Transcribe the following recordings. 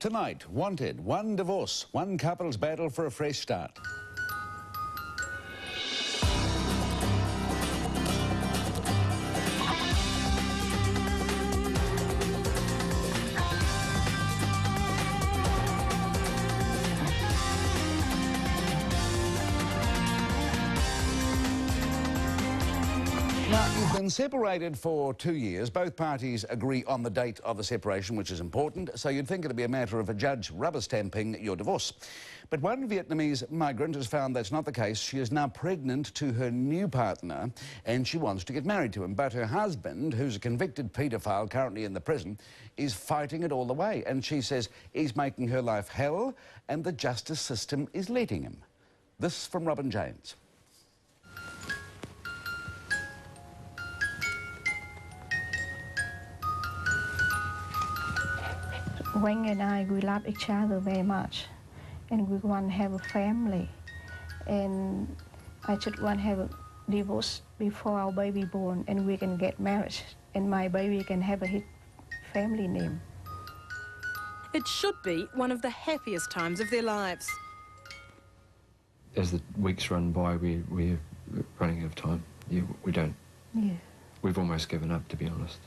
Tonight, Wanted, one divorce, one couple's battle for a fresh start. Now, you've been separated for 2 years. Both parties agree on the date of the separation, which is important, so you'd think it'd be a matter of a judge rubber-stamping your divorce. But one Vietnamese migrant has found that's not the case. She is now pregnant to her new partner, and she wants to get married to him. But her husband, who's a convicted paedophile currently in the prison, is fighting it all the way. And she says he's making her life hell, and the justice system is letting him. This from Robin James. Wayne and I, we love each other very much, and we want to have a family. And I just want to have a divorce before our baby born, and we can get married, and my baby can have his family name. It should be one of the happiest times of their lives. As the weeks run by, we're running out of time. We don't. Yeah. We've almost given up, to be honest.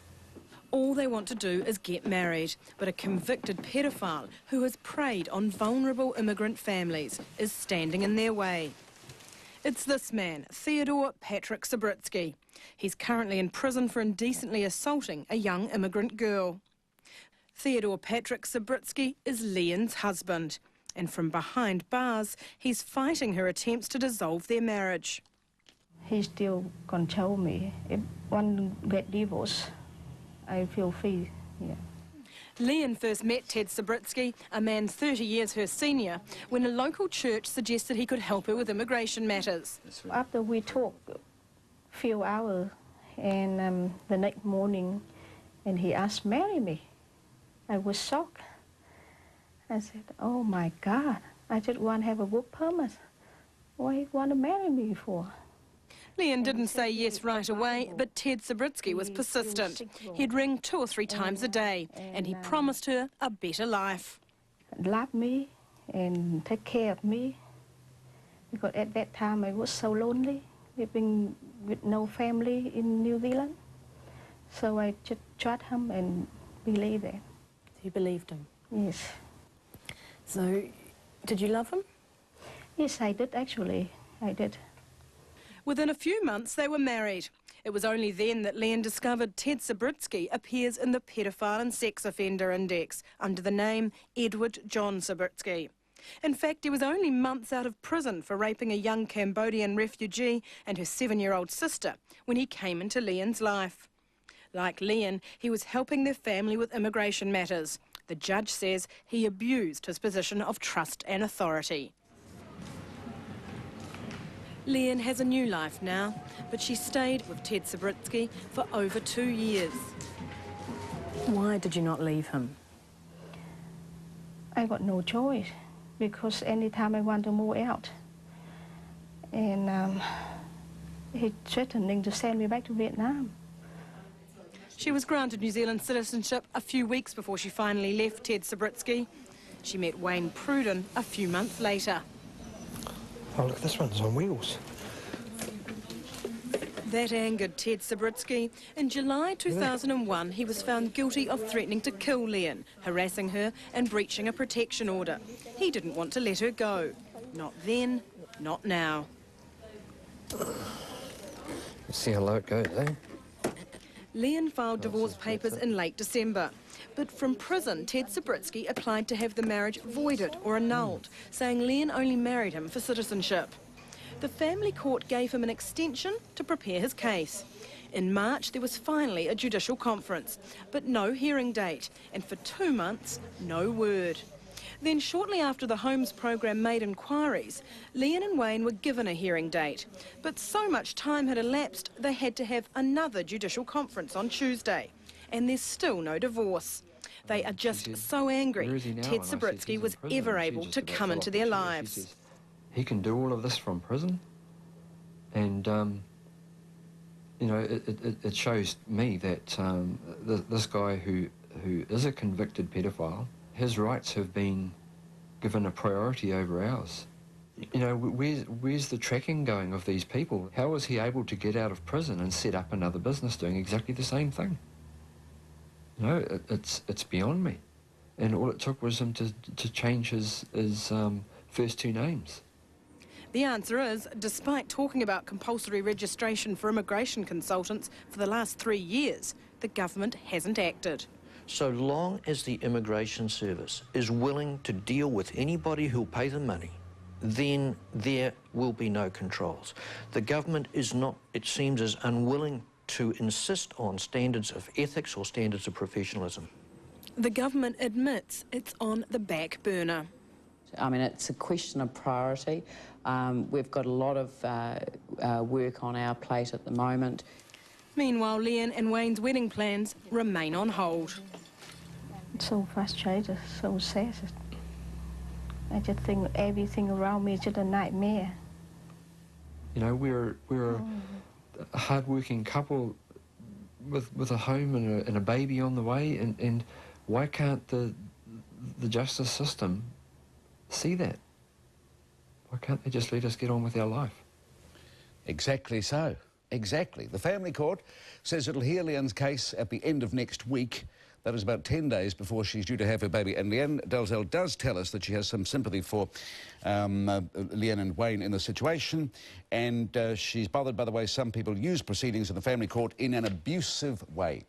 All they want to do is get married, but a convicted paedophile who has preyed on vulnerable immigrant families is standing in their way. It's this man, Theodore Patrick Subritsky. He's currently in prison for indecently assaulting a young immigrant girl. Theodore Patrick Subritsky is Lien's husband, and from behind bars, he's fighting her attempts to dissolve their marriage. He still control me. If one get divorced, I feel free, yeah. Lien first met Ted Subritsky, a man 30 years her senior, when a local church suggested he could help her with immigration matters. After we talked a few hours, and the next morning, and he asked to marry me. I was shocked. I said, oh my God, I just want to have a work permit. Why you want to marry me for? Lien didn't say yes right away, but Ted Subritsky was persistent. He'd ring 2 or 3 times a day, and he promised her a better life. Love me and take care of me, because at that time I was so lonely, living with no family in New Zealand. So I just trust him and believe that. You believed him? Yes. So, did you love him? Yes, I did actually. I did. Within a few months, they were married. It was only then that Lien discovered Ted Subritsky appears in the Paedophile and Sex Offender Index under the name Edward John Subritsky. In fact, he was only months out of prison for raping a young Cambodian refugee and her 7-year-old sister when he came into Lien's life. Like Lien, he was helping their family with immigration matters. The judge says he abused his position of trust and authority. Lien has a new life now, but she stayed with Ted Subritsky for over 2 years. Why did you not leave him? I got no choice, because anytime I want to move out, and he's threatening to send me back to Vietnam. She was granted New Zealand citizenship a few weeks before she finally left Ted Subritsky. She met Wayne Pruden a few months later. Oh, look, this one's on wheels. That angered Ted Subritsky. In July 2001, he was found guilty of threatening to kill Lien, harassing her and breaching a protection order. He didn't want to let her go. Not then, not now. Let's see how low it goes, eh? Lien filed divorce papers in late December. But from prison, Ted Subritsky applied to have the marriage voided or annulled, saying Lien only married him for citizenship. The family court gave him an extension to prepare his case. In March, there was finally a judicial conference, but no hearing date, and for 2 months, no word. Then shortly after the Holmes program made inquiries, Lien and Wayne were given a hearing date. But so much time had elapsed, they had to have another judicial conference on Tuesday. And there's still no divorce. They are just so angry Ted Subritsky was ever able to come into their lives. He can do all of this from prison, and you know, it shows me that this guy who is a convicted paedophile His rights have been given a priority over ours. You know, where's the tracking going of these people? How was he able to get out of prison and set up another business doing exactly the same thing? You know, it's beyond me. And all it took was him to change his first two names. The answer is, despite talking about compulsory registration for immigration consultants for the last 3 years, the government hasn't acted. So long as the Immigration Service is willing to deal with anybody who'll pay the money, then there will be no controls. The government is not, it seems, as unwilling to insist on standards of ethics or standards of professionalism. The government admits it's on the back burner. I mean, it's a question of priority. We've got a lot of work on our plate at the moment. Meanwhile, Lien and Wayne's wedding plans remain on hold. So frustrated, so sad. I just think everything around me is just a nightmare. You know, we're a hard-working couple with a home and a baby on the way, and why can't the justice system see that? Why can't they just let us get on with our life? Exactly so. Exactly. The family court says it'll hear Lien's case at the end of next week. That is about 10 days before she's due to have her baby. And Lien Dalzell does tell us that she has some sympathy for Lien and Wayne in the situation. And she's bothered by the way some people use proceedings in the family court in an abusive way.